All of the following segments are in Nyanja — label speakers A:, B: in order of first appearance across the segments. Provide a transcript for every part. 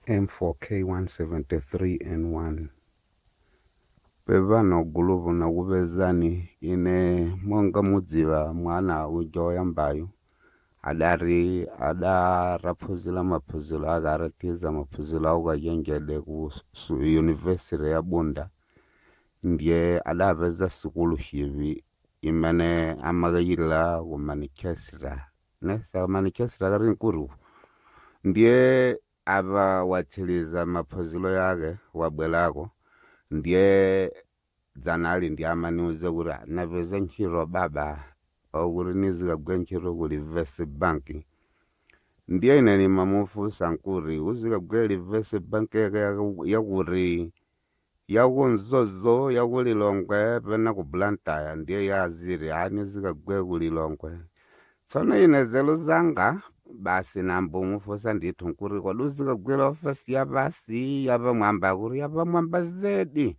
A: M4K173N1 pevano guluvu na kuvezani ine monga mudziva mwana ujoya mbayo adaraphuzila maphuzilo akaratiza maphuzilo aukajenjede ku university ya Bunda ndiye adaveza sukulu hivi imene amakayila ku Manchester Manchester kari nkuru ndiye ava watsiliza maphuzilo yake wabwelako ndiye dzanali ndi amaniuze kuti napeza ntchito baba okuti nizikagwe ntchito ku Reverse Bank ndiye ine nimamufunsa nkuri uzikagwe Reverse Bank yakuti yakunzozo yakulilongwe pena ku Blantyre ndiye yaziri ani zikagwe kulilongwe tsono ine zelu zanga basi nambo mufunsa ndithu nkuri kodi uzikagwela ofesi yapasi yapa mwamba kuri yapa mwamba zedi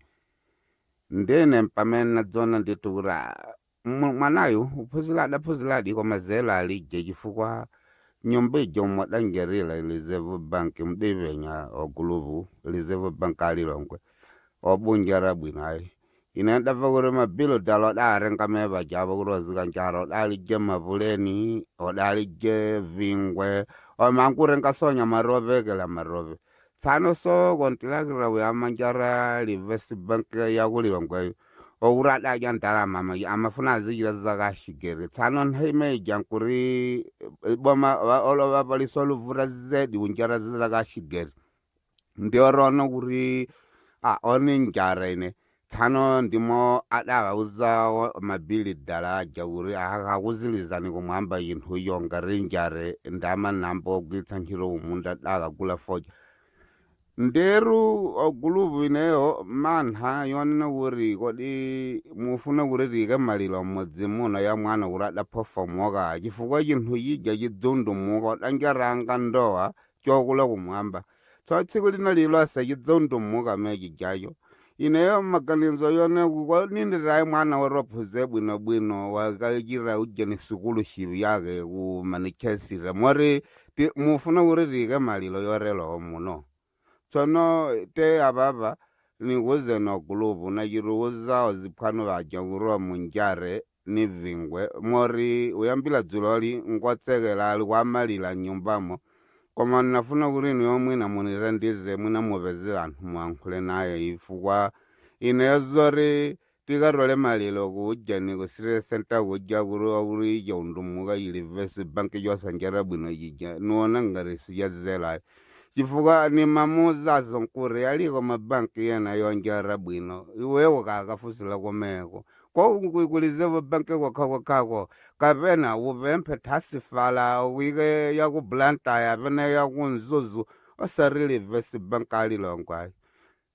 A: ndene mpamene nadzona ndithu kuti mwanayu adaphuziladi koma zelo alije chifukwa nyumba ija omwe adangerera Reserve Bank mdivenya oguluvu Reserve Bank alilongwe obunjara bwino ayi ine ndamva kuti mabilo dalo adarenga meva javo kuti wazikanjara odalije mavuleni odalije vingwe omankurenga sonya marovekela marove tsano so kontilakira uyamanjara Reverse Bank yakulilongweyo okuti adadya ndalama amafuna azijira zakashigere tsano nthaimeja nkuri boma olova paliso luvuta zedi unjara zakashigere ndiorono kuti oninjara ine tsano ndimo adavauza mabili dala aja kuti akakuzilizani kumwamba yinthu yonga rinjare ndama nambo ogwitsa ntchito umunda adakagula foja nderu oguluvu ineyo mantha yonena kuti kodi mufuna kuti rike malilo mmodzi muno ya mwana kuti adaphofomoka chifukwa chinthu yija chidzundumuka odangeranga ndowa chokula kumwamba tso tsiku lina lilo asachidzundumuka mechi jayo ineyo maganizo yone kukonindirayi mwana warophuze bwinobwino wakachira ujeni sukulu shivi yake ku Manchester mori mufuna kuti rike malilo yorelowo muno tsono te ababa nikuze noguluvu nachiruuza oziphwano vaja kurowa munjare ni vingwe mori uyambila dzuloli nkotsekela ali kwamalila nyumbamo koma nafuna kuti niyo mwina munirendize mwina muveze anthu mwankhule naye ifukwa ineyo zori tikarole malilo kuujani ku City Center kuja kuri ija undumuka Reverse Bank yosanjera bwino ija nuona ngati sijazelayo chifukwa ni mamuzazo nkuri aliko mabanki yena yonjera bwino iwewo kakafusila komeko ku Reserve Bank kwakhako kapena uvemphe thasifala wike yaku Blantyre pene yakunzuzu osari Reverse Bank alilongwayo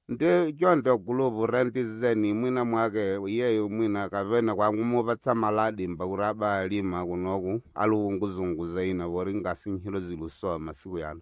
A: nde chonde guluvu rentizeni mwina mwake iyeyo mwina kapena kwangumupatsa maladimba kuti aba alima kunoku aluunguzunguza ina vori ngasi ntchito zilusoma masiku yano